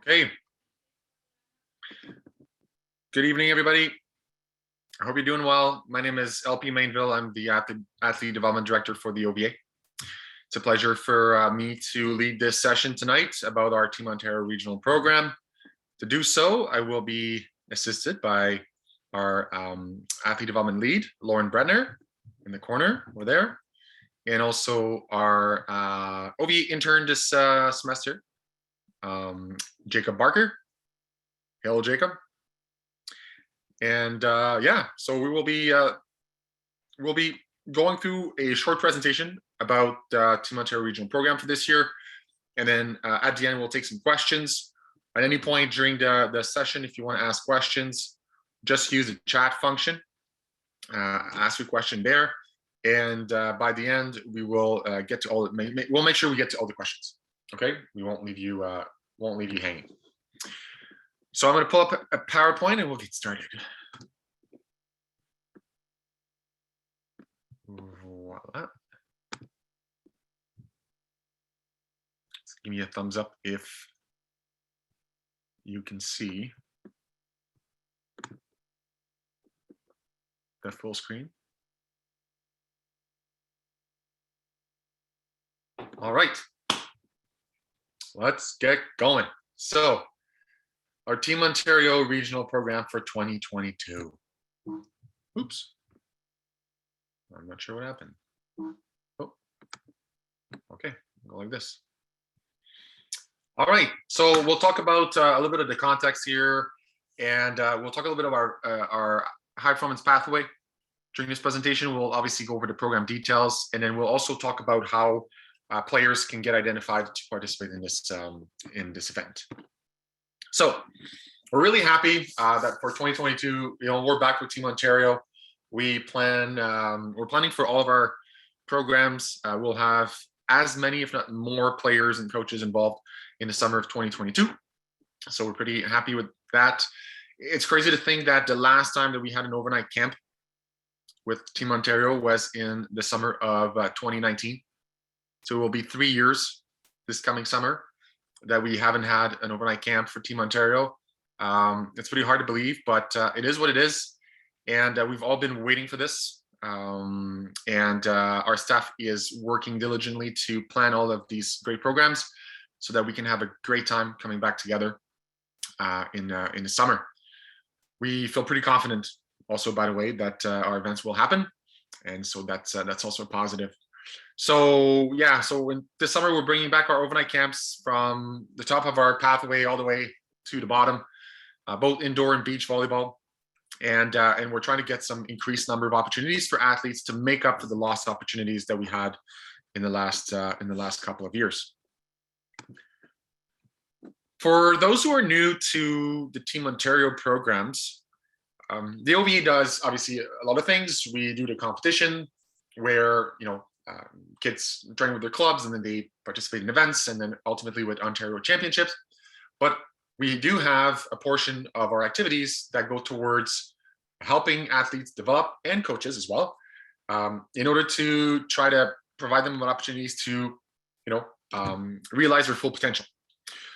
Okay. Good evening, everybody. I hope you're doing well. My name is LP Mainville. I'm the Athlete Development Director for the OVA. It's a pleasure for me to lead this session tonight about our Team Ontario regional program. To do so, I will be assisted by our Athlete Development Lead, Lauren Bretner, in the corner over there, and also our OVA intern this semester, Jacob Barker. Hello, Jacob. And yeah, so we'll be going through a short presentation about Team Ontario regional program for this year, and then at the end we'll take some questions. At any point during the session, if you want to ask questions, just use the chat function, ask your question there, and by the end we will get to all. We'll make sure we get to all the questions. Okay, we won't leave you hanging. So I'm going to pull up a PowerPoint and we'll get started. Voila. Just give me a thumbs up if you can see the full screen. All right, let's get going. So, our Team Ontario regional program for 2022. Oops. I'm not sure what happened. Oh, okay, go like this. All right, so we'll talk about a little bit of the context here, and we'll talk a little bit about our high performance pathway. During this presentation, we'll obviously go over the program details, and then we'll also talk about how players can get identified to participate in this event. So we're really happy that for 2022, we're back with Team Ontario. We're planning for all of our programs. We'll have as many, if not more, players and coaches involved in the summer of 2022. So we're pretty happy with that. It's crazy to think that the last time that we had an overnight camp with Team Ontario was in the summer of 2019. So it will be 3 years this coming summer that we haven't had an overnight camp for Team Ontario. It's pretty hard to believe, but it is what it is. And we've all been waiting for this. And our staff is working diligently to plan all of these great programs so that we can have a great time coming back together in the summer. We feel pretty confident also, by the way, that our events will happen. And so that's also a positive. So yeah, so in this summer, we're bringing back our overnight camps from the top of our pathway all the way to the bottom, both indoor and beach volleyball. And we're trying to get some increased number of opportunities for athletes to make up for the lost opportunities that we had in the last couple of years. For those who are new to the Team Ontario programs, the OVE does obviously a lot of things. We do the competition where kids train with their clubs and then they participate in events and then ultimately with Ontario championships. But we do have a portion of our activities that go towards helping athletes develop, and coaches as well, in order to try to provide them with opportunities to, realize their full potential.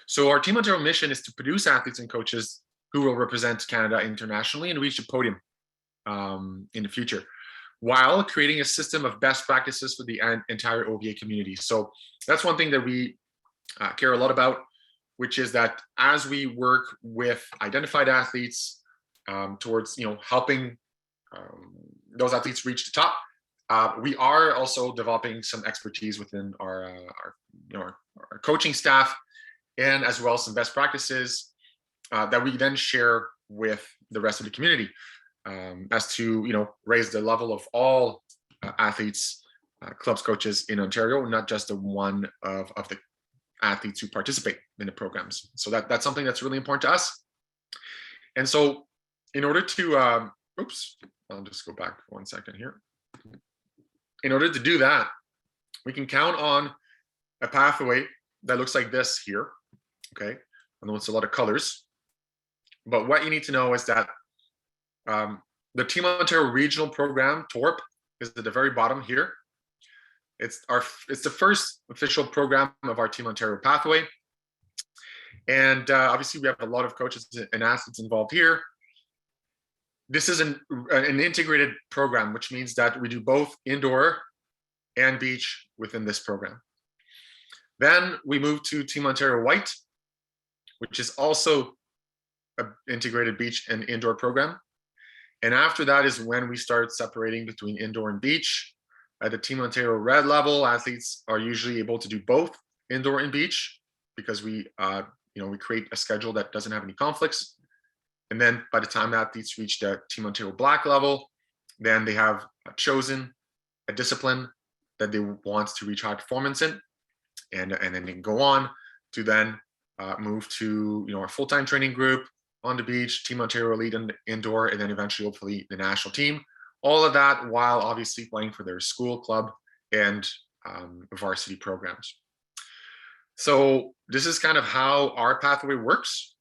So our Team Ontario mission is to produce athletes and coaches who will represent Canada internationally and reach the podium in the future, while creating a system of best practices for the entire OVA community. So that's one thing that we care a lot about, which is that as we work with identified athletes towards helping those athletes reach the top, we are also developing some expertise within our coaching staff, and as well some best practices that we then share with the rest of the community as to raise the level of all athletes, clubs, coaches in Ontario, not just the one of the athletes who participate in the programs. So that's something that's really important to us. And so in order to, I'll just go back 1 second here. In order to do that, we can count on a pathway that looks like this here, okay? I know it's a lot of colors, but what you need to know is that the Team Ontario regional program, TORP, is at the very bottom here. It's the first official program of our Team Ontario pathway. And obviously we have a lot of coaches and athletes involved here. This is an integrated program, which means that we do both indoor and beach within this program. Then we move to Team Ontario White, which is also an integrated beach and indoor program. And after that is when we start separating between indoor and beach. At the Team Ontario Red level, athletes are usually able to do both indoor and beach because we create a schedule that doesn't have any conflicts. And then by the time athletes reach the Team Ontario Black level, then they have chosen a discipline that they want to reach high performance in, and then they can go on to then move to our full-time training group on the beach, Team Ontario Elite and indoor, and then eventually hopefully the national team. All of that while obviously playing for their school, club, and varsity programs. So this is kind of how our pathway works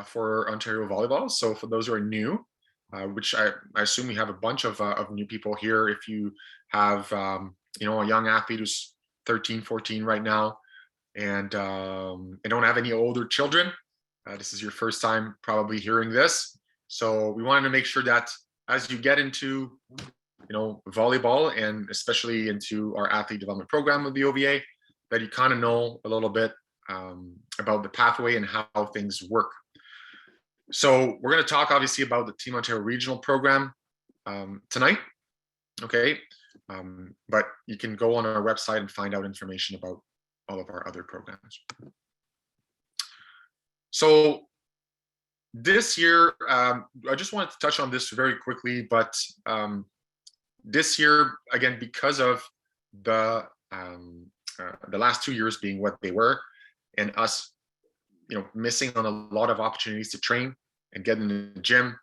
for Ontario Volleyball. So for those who are new, which I assume we have a bunch of new people here. If you have a young athlete who's 13, 14 right now, and don't have any older children, this is your first time probably hearing this. So we wanted to make sure that as you get into volleyball, and especially into our athlete development program with the OVA, that you kind of know a little bit about the pathway and how things work. So we're going to talk obviously about the Team Ontario regional program tonight, okay? But you can go on our website and find out information about all of our other programs. So this year, I just wanted to touch on this very quickly, but this year, again, because of the last 2 years being what they were, and us, missing on a lot of opportunities to train and get in the gym,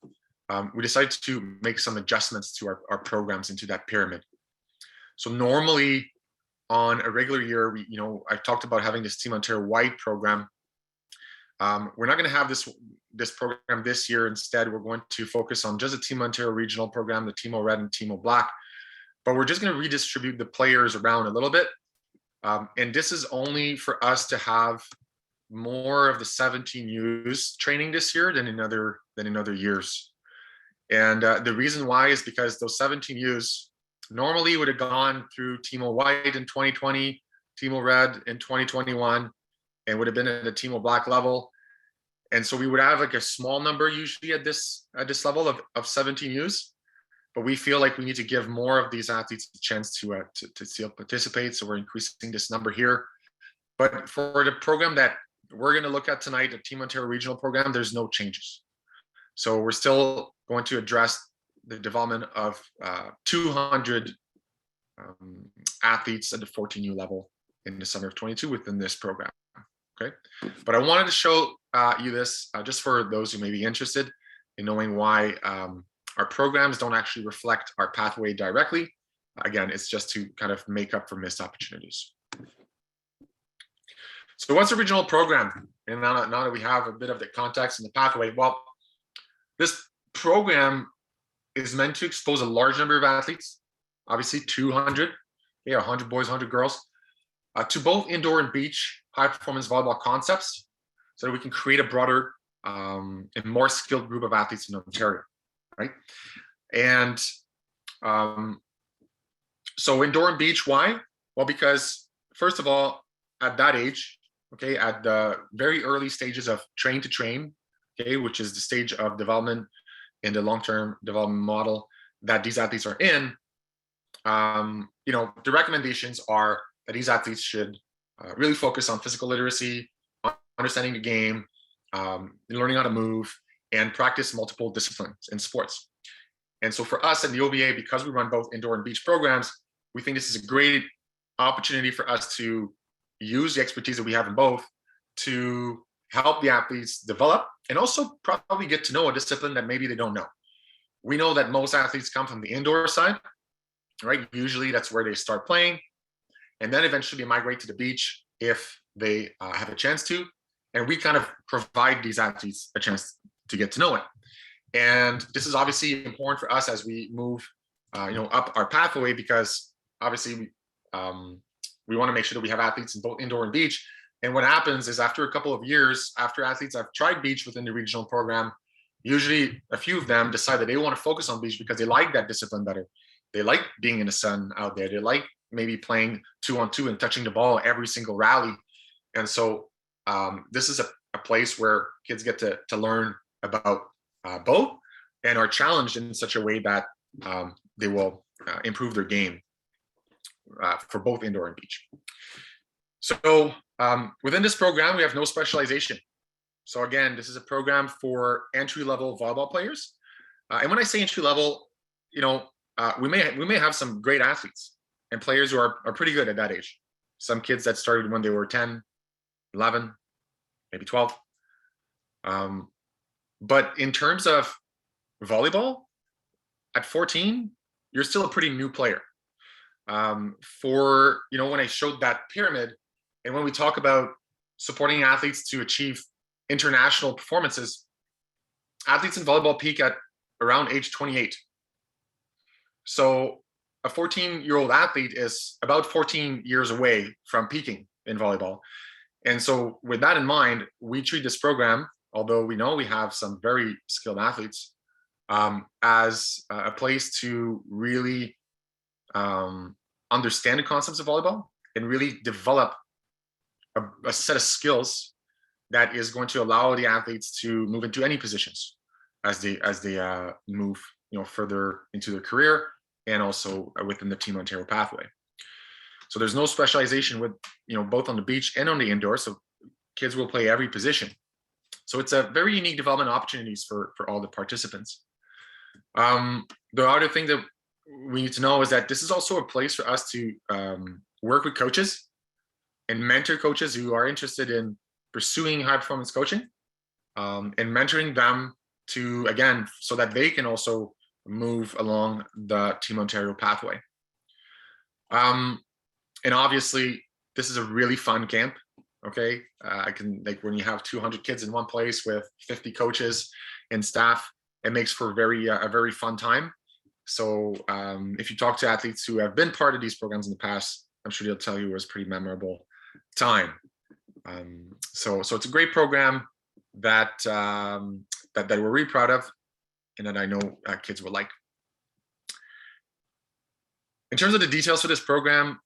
we decided to make some adjustments to our programs into that pyramid. So normally on a regular year, I talked about having this Team Ontario White program. We're not going to have this program this year. Instead, we're going to focus on just a Team Ontario regional program, the Team O Red and Team O Black. But we're just going to redistribute the players around a little bit. And this is only for us to have more of the 17Us training this year than in other years. And the reason why is because those 17Us normally would have gone through Team O White in 2020, Team O Red in 2021, and would have been at the Team O Black level. And so we would have like a small number usually at this level of 17Us. But we feel like we need to give more of these athletes a chance to still participate. So we're increasing this number here. But for the program that we're going to look at tonight, the Team Ontario regional program, there's no changes. So we're still going to address the development of 200 athletes at the 14U level in the summer of 22 within this program. Okay, but I wanted to show you this just for those who may be interested in knowing why our programs don't actually reflect our pathway directly. Again, it's just to kind of make up for missed opportunities. So what's a regional program? And now that we have a bit of the context and the pathway, well, this program is meant to expose a large number of athletes, obviously 200, 100 boys, 100 girls, to both indoor and beach high performance volleyball concepts, so that we can create a broader and more skilled group of athletes in Ontario, right? And so indoor and beach, why? Well, because first of all, at that age, okay, at the very early stages of train to train, okay, which is the stage of development in the long-term development model that these athletes are in, the recommendations are that these athletes should really focus on physical literacy, understanding the game, learning how to move, and practice multiple disciplines in sports. And so for us at the OVA, because we run both indoor and beach programs, we think this is a great opportunity for us to use the expertise that we have in both to help the athletes develop and also probably get to know a discipline that maybe they don't know. We know that most athletes come from the indoor side, right? Usually that's where they start playing, and then eventually they migrate to the beach if they have a chance to. And we kind of provide these athletes a chance to get to know it. And this is obviously important for us as we move, up our pathway, because obviously we want to make sure that we have athletes in both indoor and beach. And what happens is after a couple of years, after athletes have tried beach within the regional program, usually a few of them decide that they want to focus on beach because they like that discipline better. They like being in the sun out there. They like maybe playing 2-on-2 and touching the ball every single rally. And so this is a place where kids get to learn about both and are challenged in such a way that they will improve their game for both indoor and beach. So within this program, we have no specialization. So again, this is a program for entry-level volleyball players. And when I say entry-level, we may have some great athletes and players who are pretty good at that age. Some kids that started when they were 10, 11, maybe 12. But in terms of volleyball, at 14, you're still a pretty new player. When I showed that pyramid, and when we talk about supporting athletes to achieve international performances, athletes in volleyball peak at around age 28. So a 14-year-old athlete is about 14 years away from peaking in volleyball. And so with that in mind, we treat this program, although we know we have some very skilled athletes, as a place to really understand the concepts of volleyball and really develop a set of skills that is going to allow the athletes to move into any positions as they move further into their career and also within the Team Ontario pathway. So there's no specialization with both on the beach and on the indoor. So kids will play every position. So it's a very unique development opportunities for all the participants. The other thing that we need to know is that this is also a place for us to work with coaches and mentor coaches who are interested in pursuing high performance coaching and mentoring them to, again, so that they can also move along the Team Ontario pathway. And obviously, this is a really fun camp. Okay, when you have 200 kids in one place with 50 coaches and staff, it makes for a very fun time. So if you talk to athletes who have been part of these programs in the past, I'm sure they'll tell you it was a pretty memorable time. So it's a great program that we're really proud of, and that I know kids will like. In terms of the details for this program,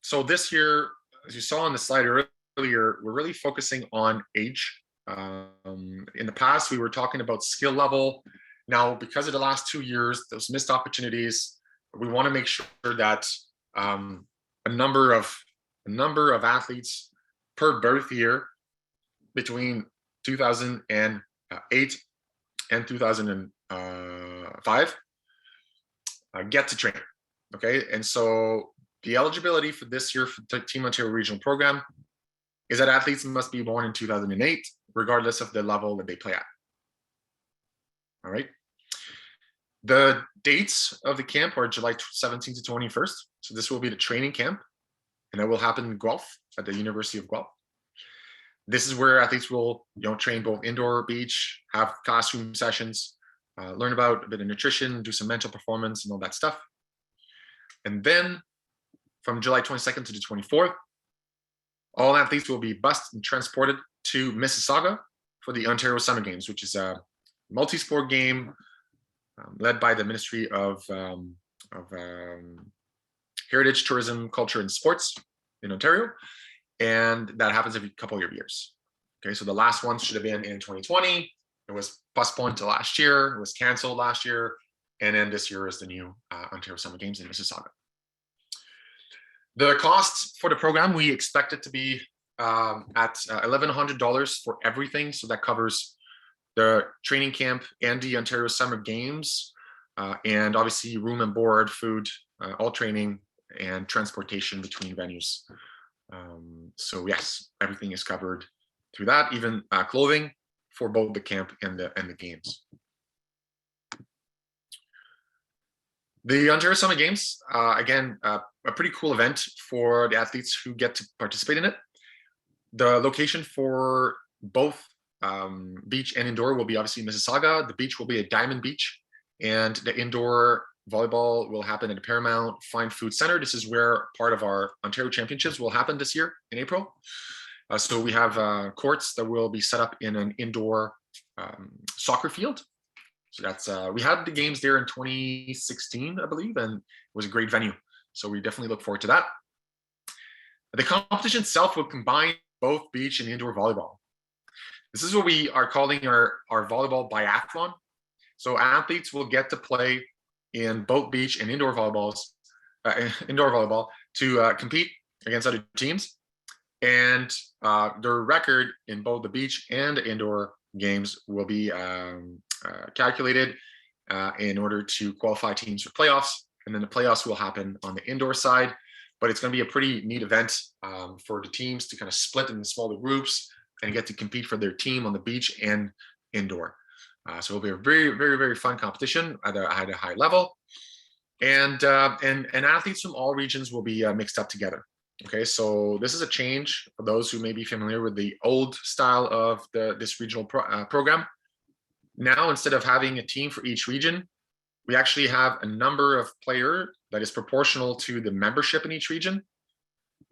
so this year, as you saw on the slide earlier, we're really focusing on age. In the past, we were talking about skill level. Now, because of the last 2 years, those missed opportunities, we want to make sure that a number of athletes per birth year between 2008 and 2005 get to train. Okay, and so the eligibility for this year for the Team Ontario Regional Program is that athletes must be born in 2008, regardless of the level that they play at. All right. The dates of the camp are July 17th to 21st. So this will be the training camp, and that will happen in Guelph at the University of Guelph. This is where athletes will train both indoor or beach, have classroom sessions, learn about a bit of nutrition, do some mental performance and all that stuff. And then from July 22nd to the 24th, all athletes will be bused and transported to Mississauga for the Ontario Summer Games, which is a multi-sport game led by the Ministry of Heritage, Tourism, Culture, and Sports in Ontario. And that happens every couple of years. Okay, so the last one should have been in 2020. It was postponed to last year. It was canceled last year. And then this year is the new Ontario Summer Games in Mississauga. The costs for the program, we expect it to be at $1,100 for everything. So that covers the training camp and the Ontario Summer Games, and obviously room and board, food, all training and transportation between venues. So yes, everything is covered through that, even clothing for both the camp and the games. The Ontario Summer Games, again, a pretty cool event for the athletes who get to participate in it. The location for both beach and indoor will be obviously Mississauga. The beach will be a Diamond Beach, and the indoor volleyball will happen at the Paramount Fine Food Center. This is where part of our Ontario Championships will happen this year in April. So we have courts that will be set up in an indoor soccer field. So that's we had the games there in 2016, I believe, and it was a great venue. So we definitely look forward to that. The competition itself will combine both beach and indoor volleyball. This is what we are calling our volleyball biathlon. So athletes will get to play in both beach and indoor volleyball to compete against other teams. And their record in both the beach and indoor games will be calculated in order to qualify teams for playoffs. And then the playoffs will happen on the indoor side. But it's going to be a pretty neat event for the teams to kind of split in smaller groups and get to compete for their team on the beach and indoor. So it'll be a very, very, very fun competition at a high level. And athletes from all regions will be mixed up together. Okay, so this is a change for those who may be familiar with the old style of this regional program. Now, instead of having a team for each region, we actually have a number of players that is proportional to the membership in each region.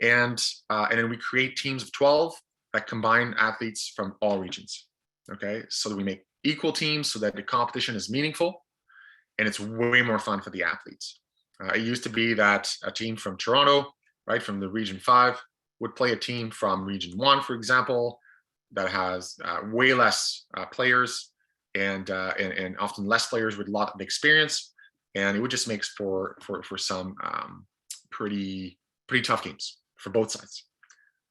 And then we create teams of 12 that combine athletes from all regions. Okay, so that we make equal teams so that the competition is meaningful and it's way more fun for the athletes. It used to be that a team from Toronto, right, from the Region 5, would play a team from Region 1, for example, that has way less players and often less players with a lot of experience, and it would just make for some pretty tough games for both sides.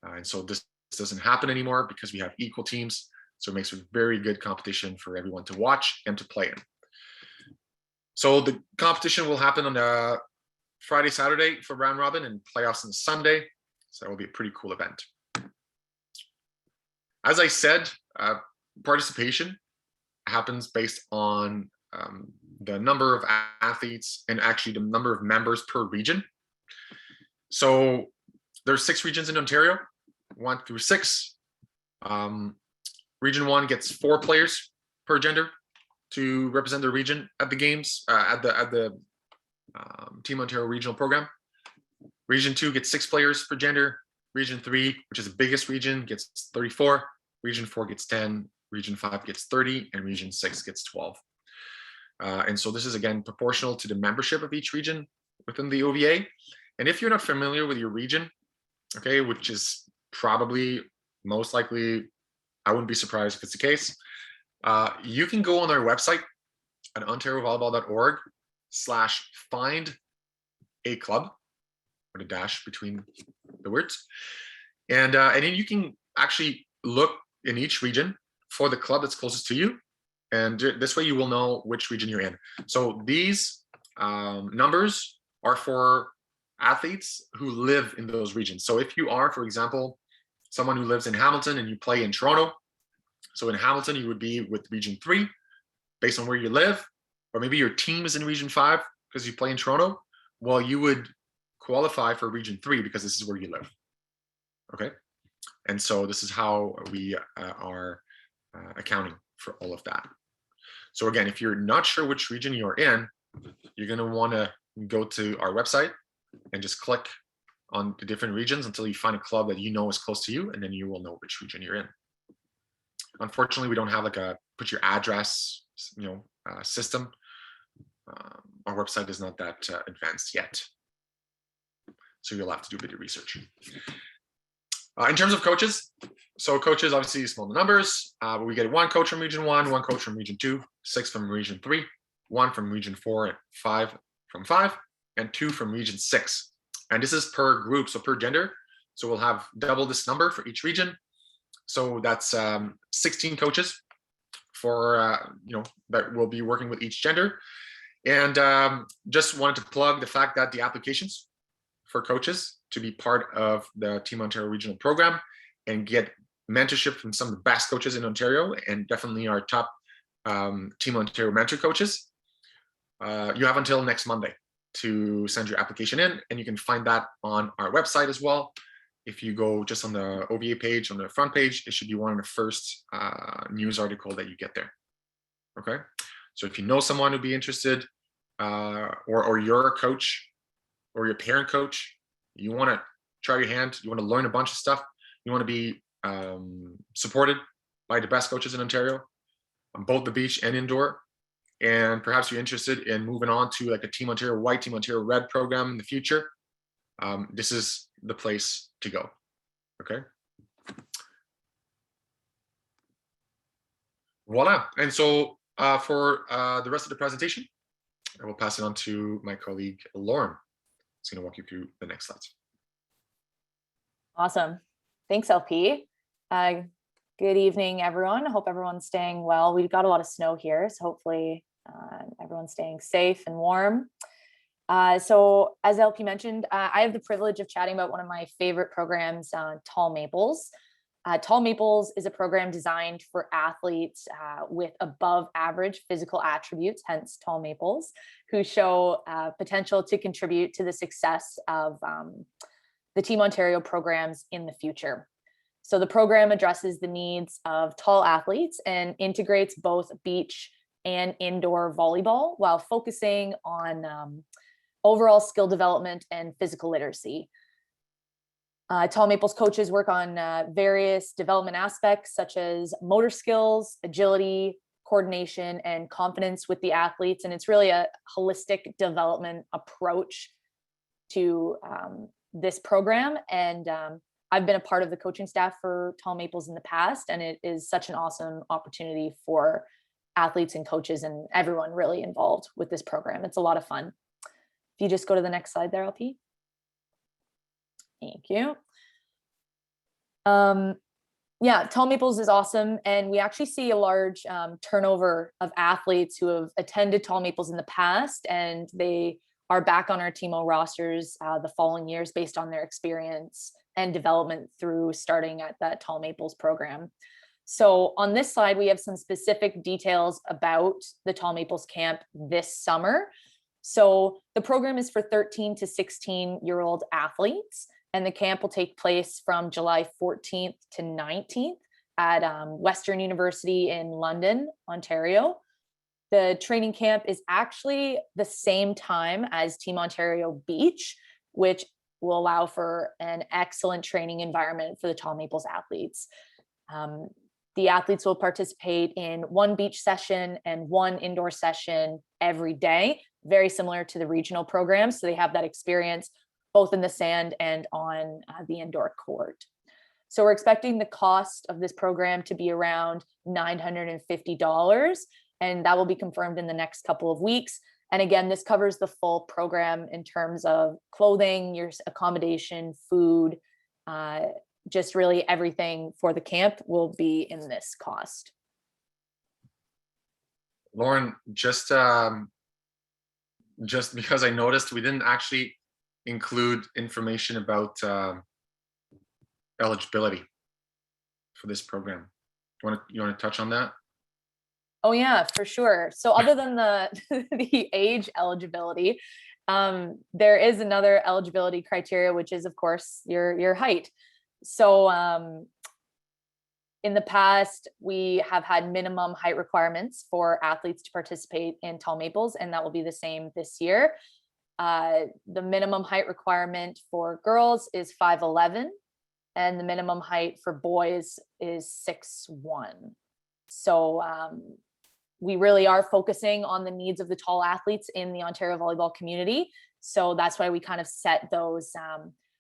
And so this doesn't happen anymore because we have equal teams. So it makes for very good competition for everyone to watch and to play in. So the competition will happen on the Friday, Saturday for round robin, and playoffs on Sunday. So that will be a pretty cool event. As I said, participation happens based on the number of athletes and actually the number of members per region. So there's 6 regions in Ontario, 1 through 6. Region 1 gets 4 players per gender to represent their region at the games, at the Team Ontario regional program. Region 2 gets 6 players per gender. Region 3, which is the biggest region, gets 34. Region 4 gets 10. Region 5 gets 30, and Region 6 gets 12. And so this is, again, proportional to the membership of each region within the OVA. And if you're not familiar with your region, okay, which is probably most likely, I wouldn't be surprised if it's the case, you can go on our website at ontariovolleyball.org/find a club, with a dash between the words. And then you can actually look in each region for the club that's closest to you. And this way you will know which region you're in. So these numbers are for athletes who live in those regions. So if you are, for example, someone who lives in Hamilton and you play in Toronto, so in Hamilton, you would be with Region 3 based on where you live, or maybe your team is in Region 5 because you play in Toronto. Well, you would qualify for Region 3 because this is where you live. Okay. And so this is how we are accounting for all of that. So again, if you're not sure which region you're in, you're going to want to go to our website and just click on the different regions until you find a club that you know is close to you, and then you will know which region you're in. Unfortunately, we don't have like a put your address, system. Our website is not that advanced yet, so you'll have to do a bit of research. In terms of coaches, so coaches obviously small numbers, but we get 1 coach from Region 1, 1 coach from Region 2, 6 from Region 3, 1 from Region 4, and 5 from 5, and 2 from Region 6. And this is per group, so per gender. So we'll have double this number for each region. So that's 16 coaches for that will be working with each gender. And just wanted to plug the fact that the applications for coaches to be part of the Team Ontario regional program and get mentorship from some of the best coaches in Ontario, and definitely our top Team Ontario mentor coaches. You have until next Monday to send your application in, and you can find that on our website as well. If you go just on the OVA page, on the front page, it should be one of the first news article that you get there. Okay, so if you know someone who'd be interested, or you're a coach or your parent coach, you want to try your hand, you want to learn a bunch of stuff, you want to be supported by the best coaches in Ontario on both the beach and indoor, and perhaps you're interested in moving on to like a Team Ontario White, Team Ontario Red program in the future, this is the place to go. Okay. Voila. And so for the rest of the presentation, I will pass it on to my colleague, Lauren. It's going to walk you through the next slides. Awesome. Thanks, LP. Good evening, everyone. I hope everyone's staying well. We've got a lot of snow here, so hopefully everyone's staying safe and warm. So as LP mentioned, I have the privilege of chatting about one of my favorite programs, Tall Maples. Tall Maples is a program designed for athletes with above average physical attributes, hence Tall Maples, who show potential to contribute to the success of the Team Ontario programs in the future. So the program addresses the needs of tall athletes and integrates both beach and indoor volleyball while focusing on overall skill development and physical literacy. Tall Maples coaches work on various development aspects such as motor skills, agility, coordination, and confidence with the athletes. And it's really a holistic development approach to this program. And I've been a part of the coaching staff for Tall Maples in the past, and it is such an awesome opportunity for athletes and coaches and everyone really involved with this program. It's a lot of fun. If you just go to the next slide there, LP. Thank you. Yeah, Tall Maples is awesome. And we actually see a large turnover of athletes who have attended Tall Maples in the past, and they are back on our TMO rosters the following years based on their experience and development through starting at that Tall Maples program. So on this slide, we have some specific details about the Tall Maples camp this summer. So the program is for 13 to 16-year-old athletes, and the camp will take place from July 14th to 19th at Western University in London, Ontario. The training camp is actually the same time as Team Ontario Beach, which will allow for an excellent training environment for the Tall Maples athletes. The athletes will participate in one beach session and one indoor session every day, very similar to the regional program. So they have that experience both in the sand and on the indoor court. So we're expecting the cost of this program to be around $950, and that will be confirmed in the next couple of weeks. And again, this covers the full program in terms of clothing, your accommodation, food, just really everything for the camp will be in this cost. Lauren, just because I noticed we didn't actually include information about eligibility for this program. You want to touch on that? Oh yeah, for sure. So other than the the age eligibility, there is another eligibility criteria, which is of course your height. So in the past, we have had minimum height requirements for athletes to participate in Tall Maples, and that will be the same this year. The minimum height requirement for girls is 5'11", and the minimum height for boys is 6'1". So we really are focusing on the needs of the tall athletes in the Ontario volleyball community. So that's why we kind of set those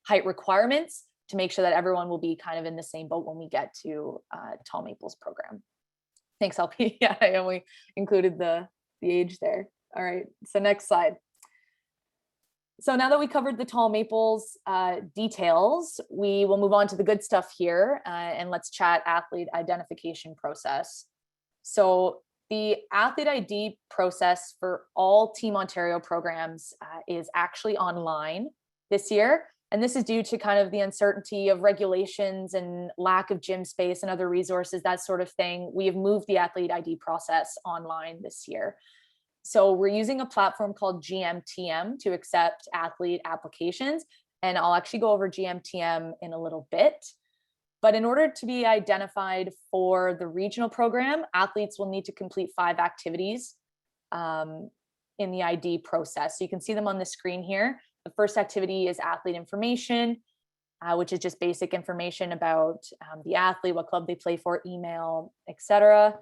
height requirements to make sure that everyone will be kind of in the same boat when we get to Tall Maples program. Thanks, LP. Yeah, I only included the age there. All right, so next slide. So now that we covered the Tall Maples details, we will move on to the good stuff here, and let's chat athlete identification process. So the athlete ID process for all Team Ontario programs is actually online this year. And this is due to kind of the uncertainty of regulations and lack of gym space and other resources, that sort of thing. We have moved the athlete ID process online this year. So we're using a platform called GMTM to accept athlete applications. And I'll actually go over GMTM in a little bit. But in order to be identified for the regional program, athletes will need to complete 5 activities. in the ID process. So you can see them on the screen here. The first activity is athlete information, which is just basic information about the athlete, what club they play for, email, etc.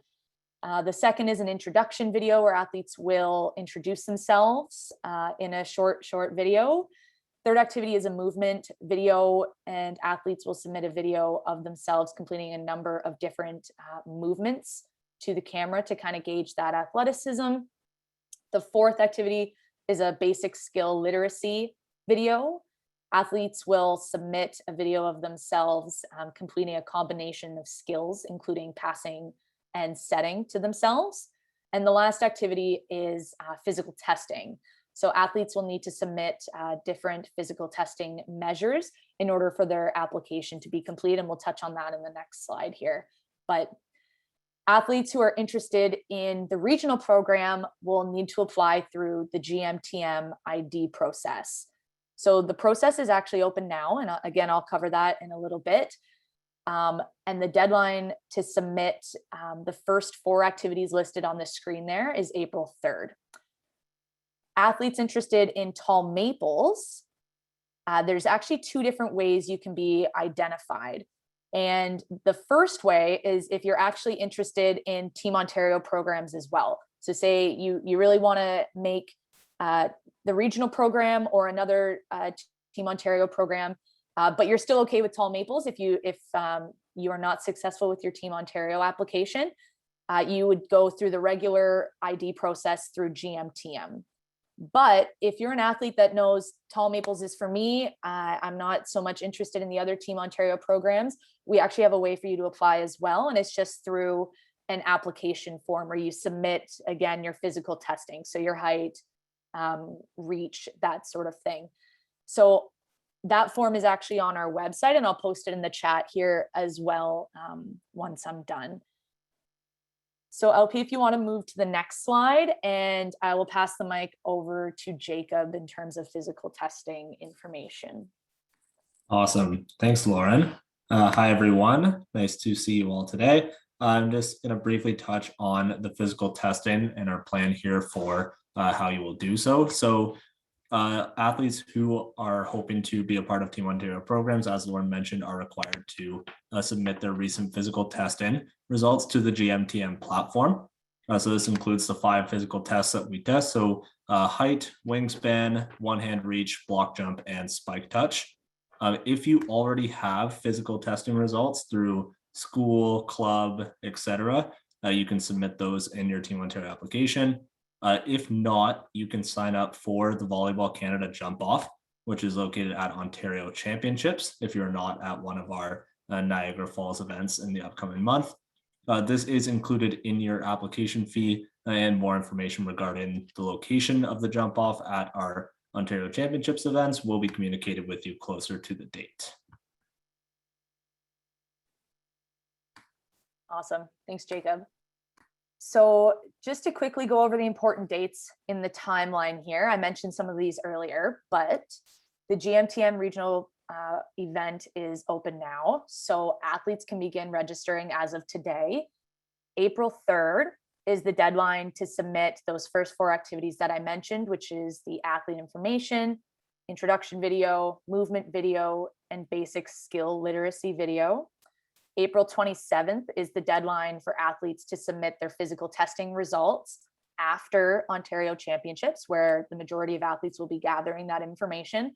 The second is an introduction video where athletes will introduce themselves in a short video. Third activity is a movement video, and athletes will submit a video of themselves completing a number of different movements to the camera to kind of gauge that athleticism. The fourth activity is a basic skill literacy video. Athletes will submit a video of themselves completing a combination of skills, including passing and setting to themselves. And the last activity is physical testing. So athletes will need to submit different physical testing measures in order for their application to be complete. And we'll touch on that in the next slide here. But athletes who are interested in the regional program will need to apply through the GMTM ID process. So the process is actually open now. And again, I'll cover that in a little bit. And the deadline to submit the first 4 activities listed on the screen there is April 3rd. Athletes interested in tall maples, there's actually 2 different ways you can be identified. And the first way is if you're actually interested in Team Ontario programs as well. So say you really want to make the regional program or another Team Ontario program, but you're still okay with tall maples. If you are not successful with your Team Ontario application, you would go through the regular ID process through GMTM. But if you're an athlete that knows tall maples is for me, I'm not so much interested in the other Team Ontario programs, we actually have a way for you to apply as well. And it's just through an application form where you submit, again, your physical testing. So your height, reach, that sort of thing. So that form is actually on our website, and I'll post it in the chat here as well once I'm done. So LP, if you want to move to the next slide, and I will pass the mic over to Jacob in terms of physical testing information. Awesome. Thanks, Lauren. Hi, everyone. Nice to see you all today. I'm just going to briefly touch on the physical testing and our plan here for how you will do so. So athletes who are hoping to be a part of Team Ontario programs, as Lauren mentioned, are required to submit their recent physical testing results to the GMTM platform. So this includes the 5 physical tests that we test. So height, wingspan, one-hand reach, block jump, and spike touch. If you already have physical testing results through school, club, etc., you can submit those in your Team Ontario application. If not, you can sign up for the Volleyball Canada Jump Off, which is located at Ontario Championships if you're not at one of our Niagara Falls events in the upcoming month. This is included in your application fee, and more information regarding the location of the jump off at our Ontario Championships events will be communicated with you closer to the date. Awesome. Thanks, Jacob. So just to quickly go over the important dates in the timeline here, I mentioned some of these earlier, but the GMTM regional event is open now. So athletes can begin registering as of today. April 3rd is the deadline to submit those first 4 activities that I mentioned, which is the athlete information, introduction video, movement video, and basic skill literacy video. April 27th is the deadline for athletes to submit their physical testing results after Ontario Championships, where the majority of athletes will be gathering that information.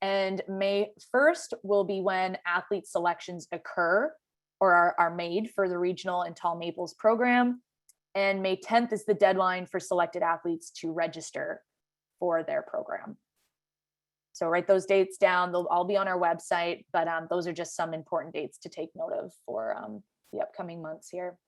And May 1st will be when athlete selections occur or are made for the regional and Tall Maples program. And May 10th is the deadline for selected athletes to register for their program. So write those dates down. They'll all be on our website, but those are just some important dates to take note of for the upcoming months here.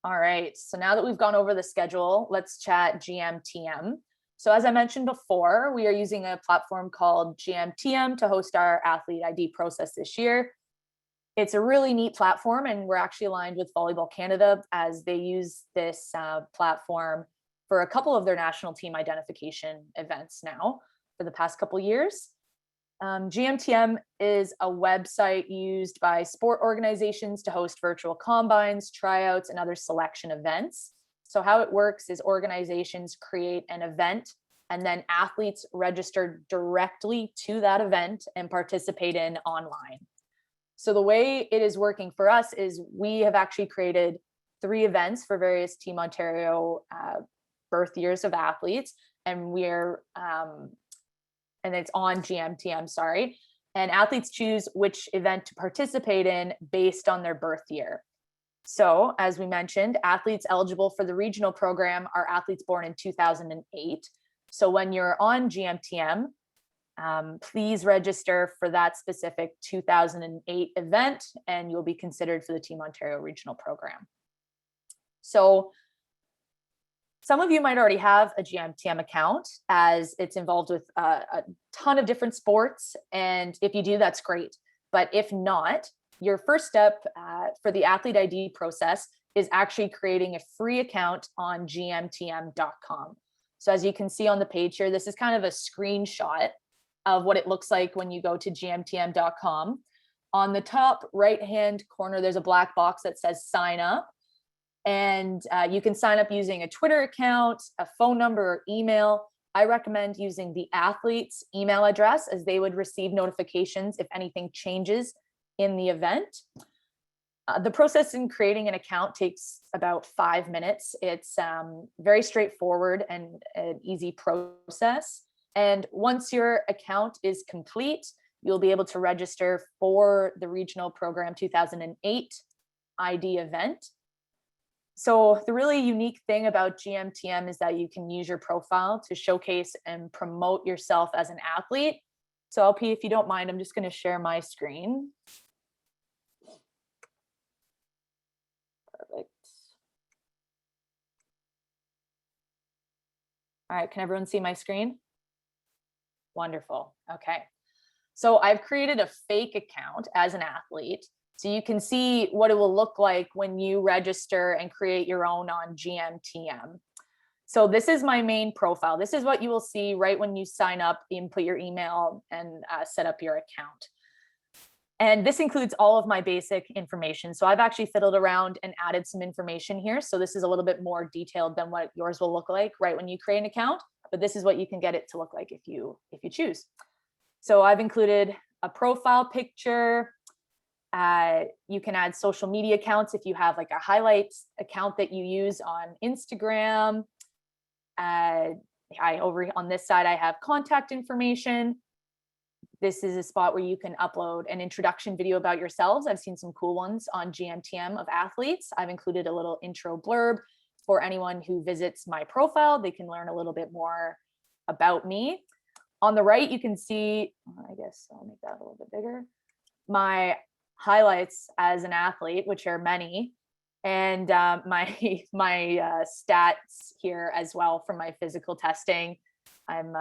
All right, so now that we've gone over the schedule, let's chat GMTM. So as I mentioned before, we are using a platform called GMTM to host our athlete ID process this year. It's a really neat platform, and we're actually aligned with Volleyball Canada as they use this platform for a couple of their national team identification events now for the past couple of years. GMTM is a website used by sport organizations to host virtual combines, tryouts, and other selection events. So how it works is organizations create an event and then athletes register directly to that event and participate in online. So the way it is working for us is we have actually created 3 events for various Team Ontario birth years of athletes, and and it's on GMTM, sorry. And athletes choose which event to participate in based on their birth year. So as we mentioned, athletes eligible for the regional program are athletes born in 2008. So when you're on GMTM, please register for that specific 2008 event and you'll be considered for the Team Ontario regional program. So some of you might already have a GMTM account as it's involved with a ton of different sports. And if you do, that's great. But if not, your first step for the athlete ID process is actually creating a free account on gmtm.com. So as you can see on the page here, this is kind of a screenshot of what it looks like when you go to gmtm.com. On the top right-hand corner, there's a black box that says sign up. And you can sign up using a Twitter account, a phone number, or email. I recommend using the athlete's email address as they would receive notifications if anything changes in the event. The process in creating an account takes about 5 minutes. It's very straightforward and an easy process. And once your account is complete, you'll be able to register for the Regional Program 2008 ID event. So the really unique thing about GMTM is that you can use your profile to showcase and promote yourself as an athlete. So LP, if you don't mind, I'm just going to share my screen. Perfect. All right, can everyone see my screen? Wonderful. Okay. So I've created a fake account as an athlete. So you can see what it will look like when you register and create your own on GMTM. So this is my main profile. This is what you will see right when you sign up, input your email, and set up your account. And this includes all of my basic information. So I've actually fiddled around and added some information here. So this is a little bit more detailed than what yours will look like right when you create an account. But this is what you can get it to look like if you choose. So I've included a profile picture. You can add social media accounts if you have like a highlights account that you use on Instagram. Over on this side, I have contact information. This is a spot where you can upload an introduction video about yourselves. I've seen some cool ones on GMTM of athletes. I've included a little intro blurb for anyone who visits my profile. They can learn a little bit more about me. On the right, you can see, I guess I'll make that a little bit bigger, my highlights as an athlete, which are many, and my stats here as well from my physical testing. I'm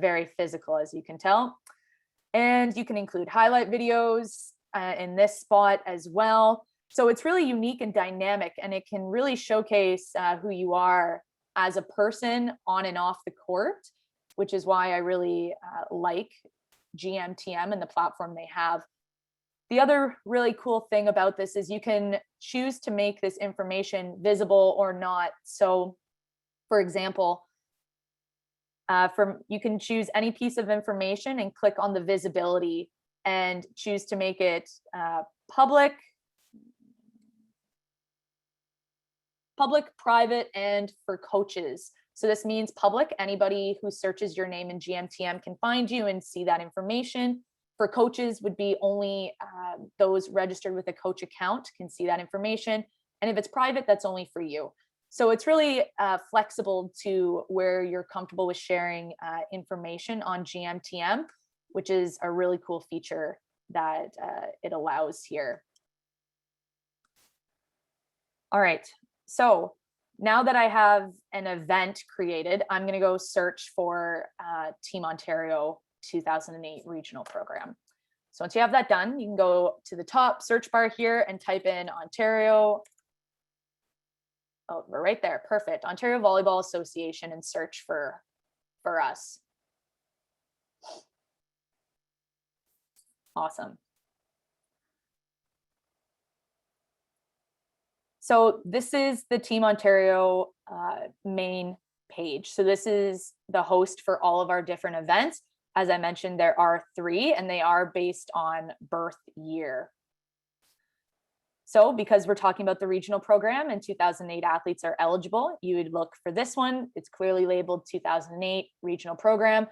very physical, as you can tell. And you can include highlight videos in this spot as well. So it's really unique and dynamic, and it can really showcase who you are as a person on and off the court, which is why I really like GMTM and the platform they have. The other really cool thing about this is you can choose to make this information visible or not. So for example, you can choose any piece of information and click on the visibility and choose to make it public, private, and for coaches. So this means public, anybody who searches your name in GMTM can find you and see that information. For coaches would be only those registered with a coach account can see that information. And if it's private, that's only for you. So it's really flexible to where you're comfortable with sharing information on GMTM, which is a really cool feature that it allows here. All right, so now that I have an event created, I'm going to go search for Team Ontario 2008 regional program. So once you have that done, you can go to the top search bar here and type in Ontario. Oh, we're right there. Perfect. Ontario Volleyball Association, and search for us. Awesome. So this is the Team Ontario main page. So this is the host for all of our different events. As I mentioned, there are 3 and they are based on birth year. So because we're talking about the regional program and 2008 athletes are eligible, you would look for this one. It's clearly labeled 2008 regional program,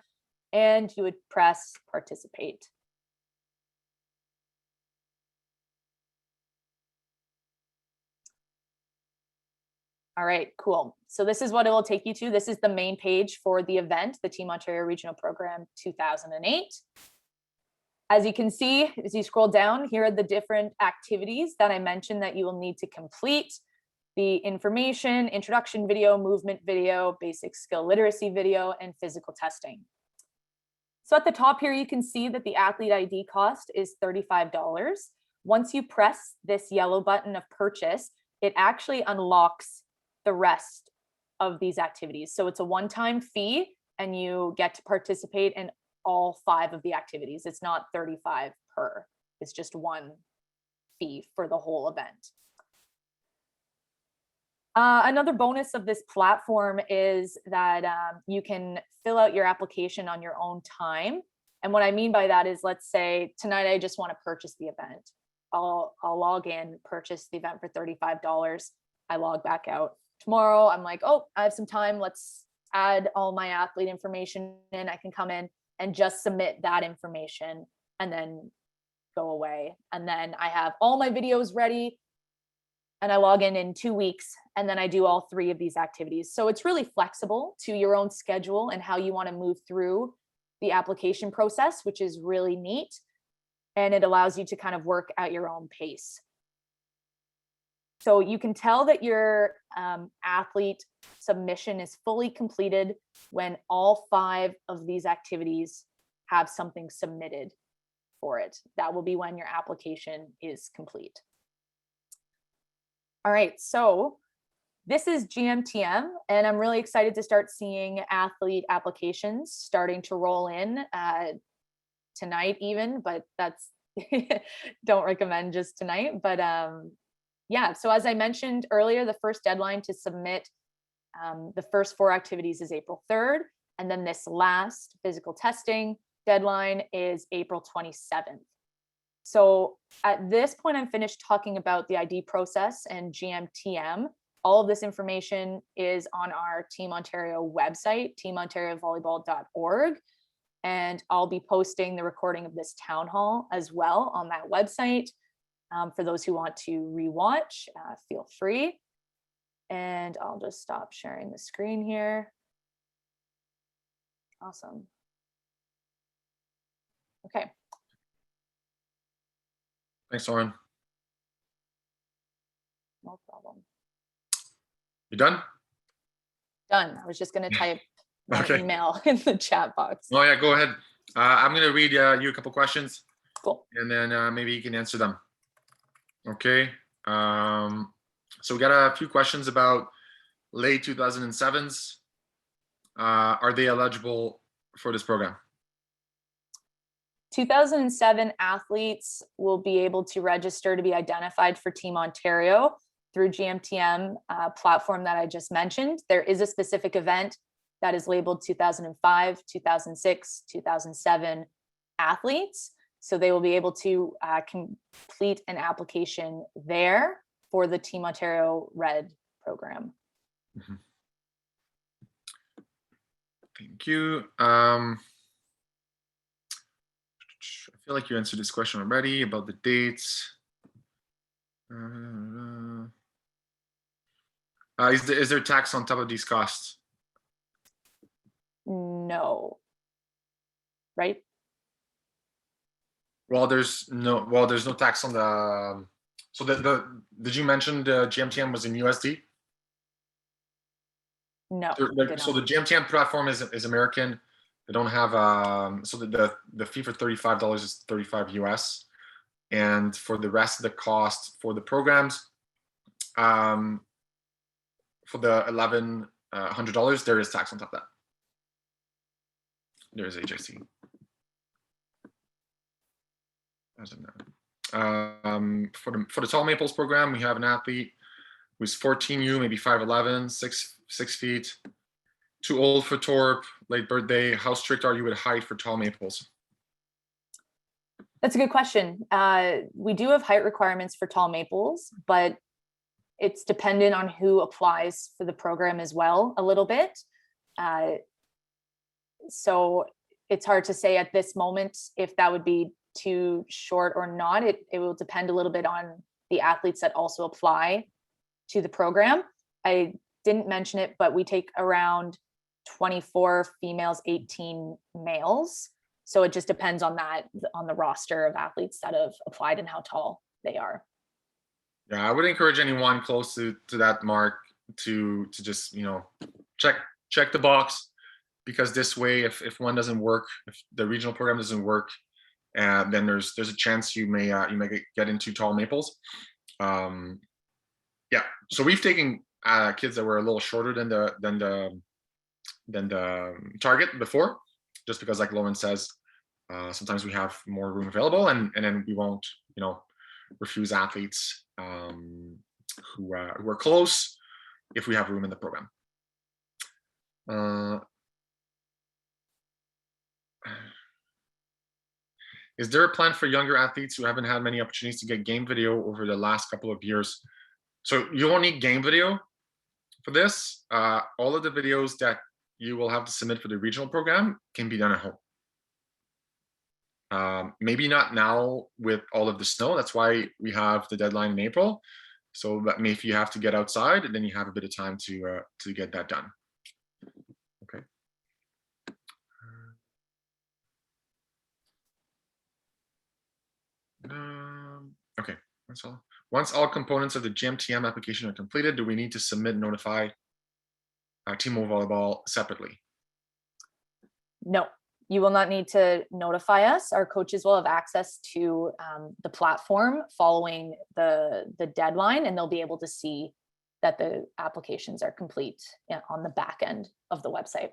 and you would press participate. All right, cool. So this is what it will take you to. This is the main page for the event, the Team Ontario Regional Program 2008. As you can see, as you scroll down, here are the different activities that I mentioned that you will need to complete. The information, introduction video, movement video, basic skill literacy video, and physical testing. So at the top here, you can see that the athlete ID cost is $35. Once you press this yellow button of purchase, it actually unlocks the rest of these activities. So it's a one-time fee and you get to participate in all 5 of the activities. It's not 35 per, it's just one fee for the whole event. Another bonus of this platform is that you can fill out your application on your own time. And what I mean by that is, let's say tonight I just want to purchase the event. I'll log in, purchase the event for $35. I log back out. Tomorrow I'm like, oh, I have some time. Let's add all my athlete information in. I can come in and just submit that information and then go away. And then I have all my videos ready and I log in 2 weeks and then I do all 3 of these activities. So it's really flexible to your own schedule and how you want to move through the application process, which is really neat. And it allows you to kind of work at your own pace. So you can tell that your athlete submission is fully completed when all 5 of these activities have something submitted for it. That will be when your application is complete. All right, so this is GMTM, and I'm really excited to start seeing athlete applications starting to roll in tonight even, but that's, don't recommend just tonight. But yeah, so as I mentioned earlier, the first deadline to submit the first 4 activities is April 3rd. And then this last physical testing deadline is April 27th. So at this point, I'm finished talking about the ID process and GMTM. All of this information is on our Team Ontario website, teamontariovolleyball.org. And I'll be posting the recording of this town hall as well on that website. For those who want to rewatch, feel free. And I'll just stop sharing the screen here. Awesome. Okay. Thanks, Lauren. No problem. You done? Done. I was just going to type my Okay. email in the chat box. Oh yeah, go ahead. I'm going to read you a couple questions. Cool. And then maybe you can answer them. Okay. So we got a few questions about late 2007s. Are they eligible for this program? 2007 athletes will be able to register to be identified for Team Ontario through GMTM platform that I just mentioned. There is a specific event that is labeled 2005, 2006, 2007 athletes. So they will be able to complete an application there for the Team Ontario Red program. Mm-hmm. Thank you. I feel like you answered this question already about the dates. Is there tax on top of these costs? No. Right? Well, there's no tax on the. So did you mention the GMTM was in USD? No. So the GMTM platform is American. They don't have so the fee for $35 is 35 US, and for the rest of the cost for the programs, for the $1,100 there is tax on top of that. There is HIC. For the Tall Maples program, we have an athlete who's 14U, maybe 5'11", 6 feet. Too old for Torp, late birthday. How strict are you with height for tall maples? That's a good question. We do have height requirements for tall maples, but it's dependent on who applies for the program as well, a little bit. So it's hard to say at this moment if that would be too short or not. It will depend a little bit on the athletes that also apply to the program. I didn't mention it, but we take around 24 females, 18 males. So it just depends on that, on the roster of athletes that have applied and how tall they are. Yeah, I would encourage anyone close to that mark to just, check the box, because this way, if one doesn't work, if the regional program doesn't work, then there's a chance you may get into tall maples. Yeah, so we've taken kids that were a little shorter than the target before, just because, like Lauren says, sometimes we have more room available, and then we won't refuse athletes who are close if we have room in the program. Is there a plan for younger athletes who haven't had many opportunities to get game video over the last couple of years? So you won't need game video for this. All of the videos that you will have to submit for the regional program can be done at home. Maybe not now with all of the snow. That's why we have the deadline in April. So that maybe if you have to get outside, then you have a bit of time to get that done. Okay. Okay, that's all. Once all components of the GMTM application are completed, do we need to submit and notify Timo Volleyball separately? No, you will not need to notify us. Our coaches will have access to the platform following the deadline, and they'll be able to see that the applications are complete on the back end of the website.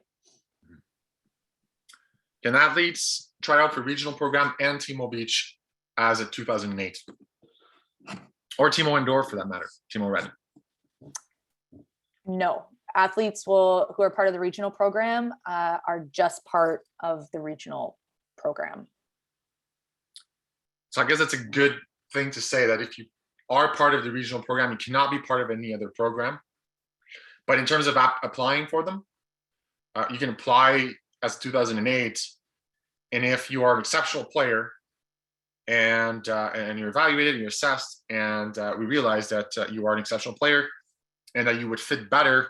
Can athletes try out for regional program and Timo Beach as a 2008? Or Timo Indoor for that matter, Timo Red? No, athletes who are part of the regional program are just part of the regional program. So I guess that's a good thing to say, that if you are part of the regional program, you cannot be part of any other program. But in terms of applying for them, you can apply as 2008, and if you are an exceptional player and you're evaluated and you're assessed, and we realize that you are an exceptional player and that you would fit better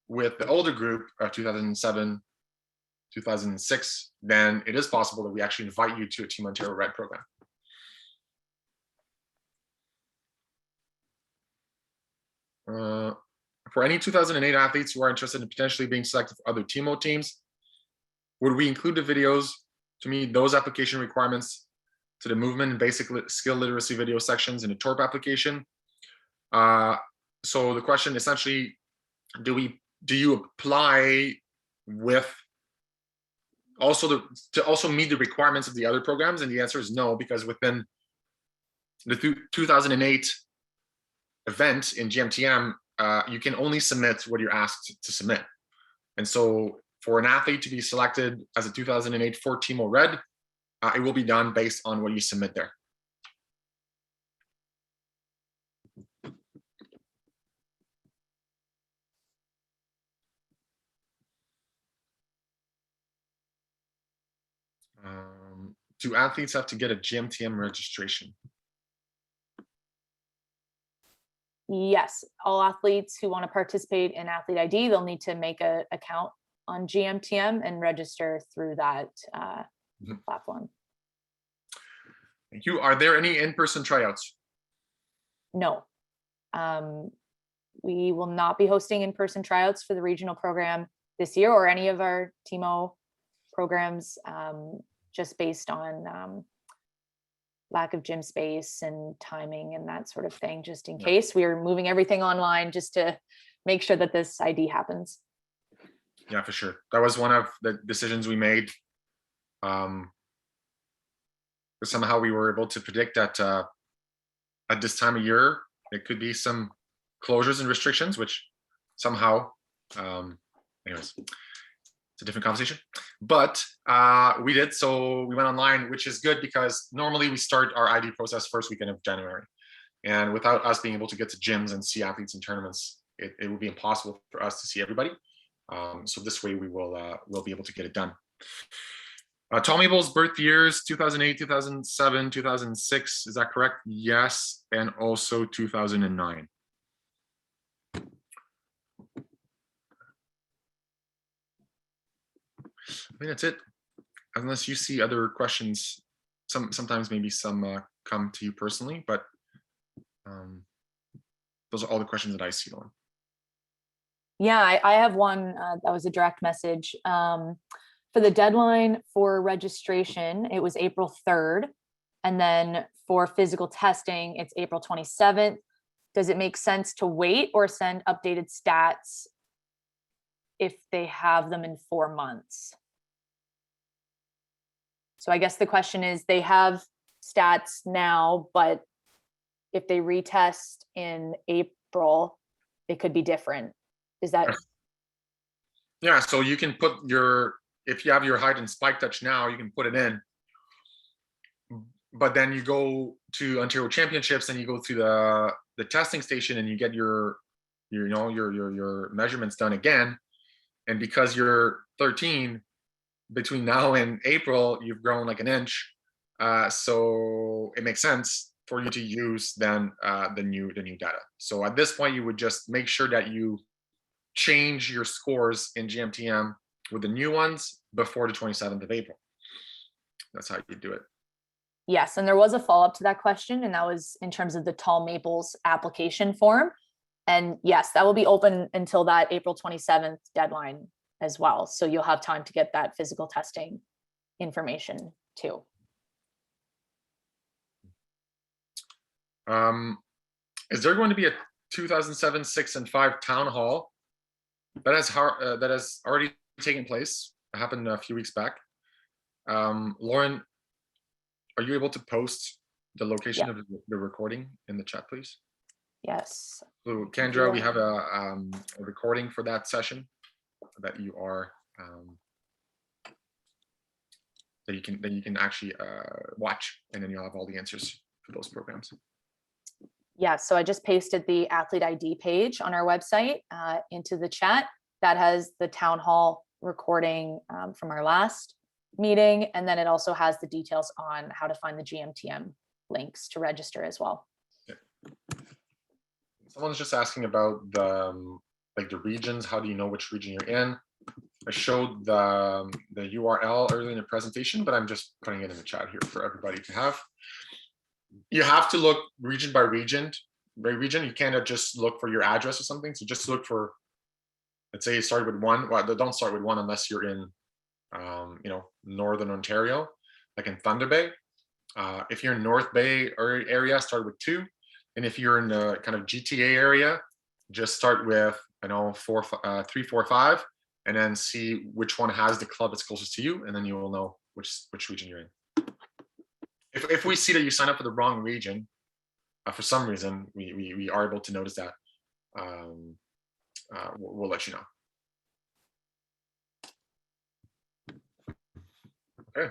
with the older group of 2007, 2006, then it is possible that we actually invite you to a Team Ontario Red program. For any 2008 athletes who are interested in potentially being selected for other TMO teams, would we include the videos to meet those application requirements to the movement and basic skill literacy video sections in the TORP application? So the question essentially, do you apply with to also meet the requirements of the other programs? And the answer is no, because within the 2008 event in GMTM, you can only submit what you're asked to submit. And so for an athlete to be selected as a 2008 for Timo Red, it will be done based on what you submit there. Do athletes have to get a GMTM registration? Yes, all athletes who want to participate in Athlete ID, they'll need to make an account on GMTM and register through that platform. Thank you. Are there any in-person tryouts? No. We will not be hosting in-person tryouts for the regional program this year or any of our TMO programs, just based on lack of gym space and timing and that sort of thing, just in case. We are moving everything online just to make sure that this ID happens. Yeah, for sure. That was one of the decisions we made. Somehow we were able to predict that at this time of year, there could be some closures and restrictions, which somehow, anyways, it's a different conversation. But we did, so we went online, which is good because normally we start our ID process first weekend of January. And without us being able to get to gyms and see athletes in tournaments, it would be impossible for us to see everybody. So this way we will we'll be able to get it done. Tom Abel's birth years, 2008, 2007, 2006. Is that correct? Yes. And also 2009. I think that's it. Unless you see other questions, sometimes maybe some come to you personally, but those are all the questions that I see, Lauren. Yeah, I have one that was a direct message. For the deadline for registration, it was April 3rd. And then for physical testing, it's April 27th. Does it make sense to wait or send updated stats if they have them in 4 months? So I guess the question is, they have stats now, but if they retest in April, it could be different. Is that? Yeah, so you can put your, if you have your height and spike touch now, you can put it in. But then you go to Ontario Championships and you go to the testing station and you get your measurements done again. And because you're 13, between now and April, you've grown like an inch. So it makes sense for you to use then the new data. So at this point, you would just make sure that you change your scores in GMTM with the new ones before the 27th of April. That's how you do it. Yes, and there was a follow-up to that question, and that was in terms of the Tall Maples application form. And yes, that will be open until that April 27th deadline as well. So you'll have time to get that physical testing information too. Is there going to be a 2007, 6, and 5 town hall that has already taken place? It happened a few weeks back. Lauren, are you able to post the location of the recording in the chat, please? Yes. So Kendra, we have a recording for that session that you are that you can actually watch, and then you'll have all the answers for those programs. Yeah, so I just pasted the athlete ID page on our website into the chat. That has the town hall recording from our last meeting. And then it also has the details on how to find the GMTM links to register as well. Yeah. Someone's just asking about the the regions. How do you know which region you're in? I showed the URL earlier in the presentation, but I'm just putting it in the chat here for everybody to have. You have to look region by region. You cannot just look for your address or something. So just look for, let's say you start with 1. Well, don't start with 1 unless you're in, Northern Ontario, like in Thunder Bay. If you're in North Bay area, start with 2. And if you're in the kind of GTA area, just start with 3, 4, 5, and then see which one has the club that's closest to you, and then you will know which region you're in. If we see that you sign up for the wrong region, for some reason, we are able to notice that. We'll let you know. Okay.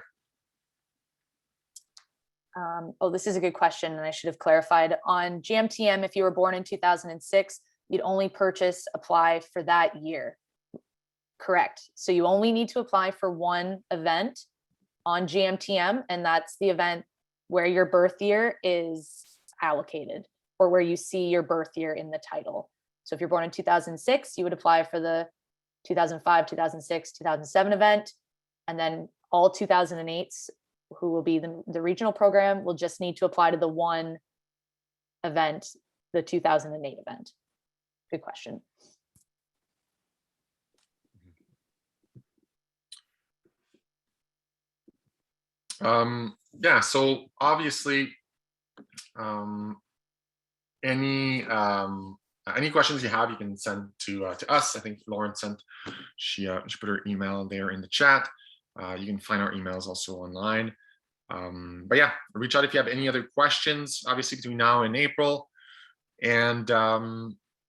This is a good question, and I should have clarified. On GMTM, if you were born in 2006, you'd only apply for that year. Correct. So you only need to apply for one event on GMTM, and that's the event where your birth year is allocated, or where you see your birth year in the title. So if you're born in 2006, you would apply for the 2005, 2006, 2007 event, and then all 2008s who will be the regional program will just need to apply to the one event, the 2008 event. Good question. Yeah, so obviously, any questions you have, you can send to us. I think Lauren she put her email there in the chat. You can find our emails also online. But yeah, reach out if you have any other questions, obviously between now and April. And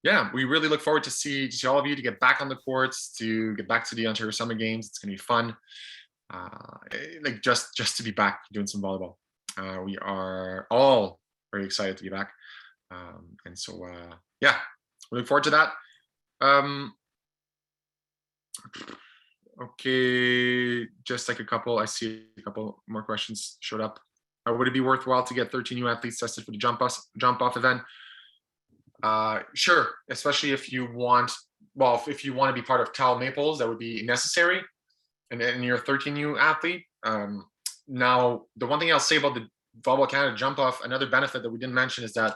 yeah, we really look forward to see all of you, to get back on the courts, to get back to the Ontario Summer Games. It's gonna be fun. Like just to be back doing some volleyball. We are all very excited to be back. And so yeah, we look forward to that. Okay, just like I see a couple more questions showed up. Would it be worthwhile to get 13 new athletes tested for the jump off event? Sure, especially if you want, if you want to be part of Tal Maples, that would be necessary. And you're a 13 new athlete. Now, the one thing I'll say about the Volleyball Canada jump off, another benefit that we didn't mention is that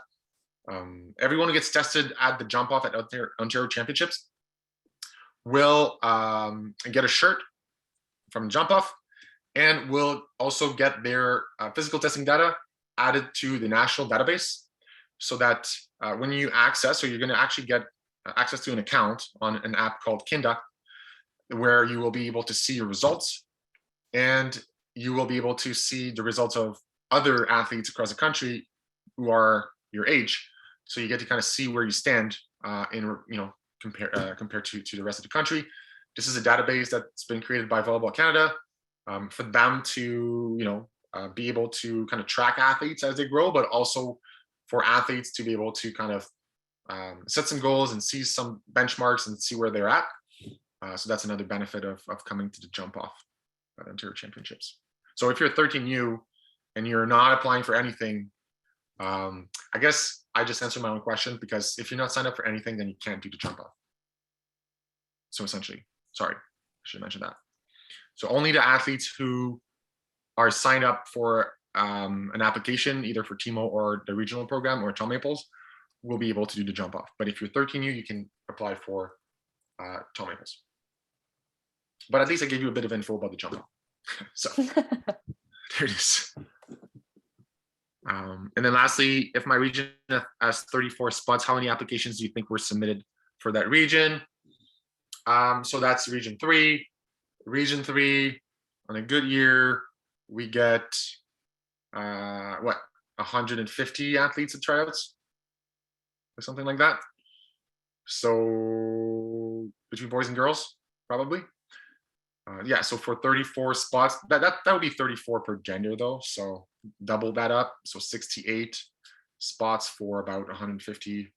everyone who gets tested at the jump off at Ontario Championships will get a shirt from jump off, and will also get their physical testing data added to the national database, so that when you access, so you're going to actually get access to an account on an app called Kinda, where you will be able to see your results, and you will be able to see the results of other athletes across the country who are your age. So you get to kind of see where you stand compared to the rest of the country. This is a database that's been created by Volleyball Canada for them to be able to kind of track athletes as they grow, but also for athletes to be able to kind of set some goals and see some benchmarks and see where they're at. So that's another benefit of coming to the jump off at Ontario Championships. So if you're 13U and you're not applying for anything, I guess I just answered my own question, because if you're not signed up for anything, then you can't do the jump off. So essentially, sorry, I should mention that. So only the athletes who are signed up for an application, either for TMO or the regional program or Tal Maples, will be able to do the jump off. But if you're 13U, you can apply for Tal Maples. But at least I gave you a bit of info about the jump off. So there it is. And then lastly, if my region has 34 spots, how many applications do you think were submitted for that region? So that's region 3. Region 3, on a good year, we get 150 athletes at tryouts or something like that. So between boys and girls, probably. Yeah, so for 34 spots, that would be 34 per gender though. So double that up. So 68 spots for about 150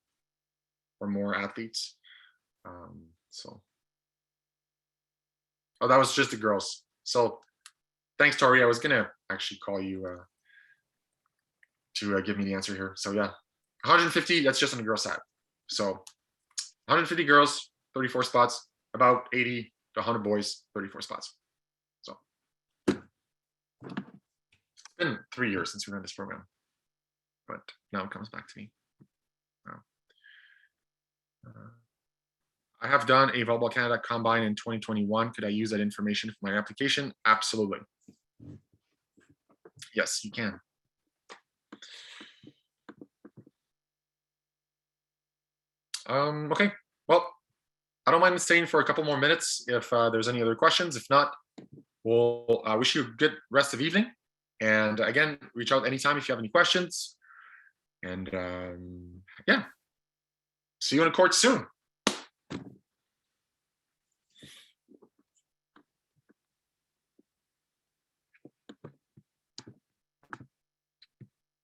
or more athletes. Oh, that was just the girls. So thanks, Tori. I was gonna actually call you to give me the answer here. So yeah, 150, that's just on the girl side. So 150 girls, 34 spots, about 80 to 100 boys, 34 spots. So it's been 3 years since we ran this program, but now it comes back to me. I have done a Volleyball Canada Combine in 2021. Could I use that information for my application? Absolutely. Yes, you can. Okay, well, I don't mind staying for a couple more minutes if there's any other questions. If not, we'll wish you a good rest of evening. And again, reach out anytime if you have any questions. And yeah, see you on the court soon.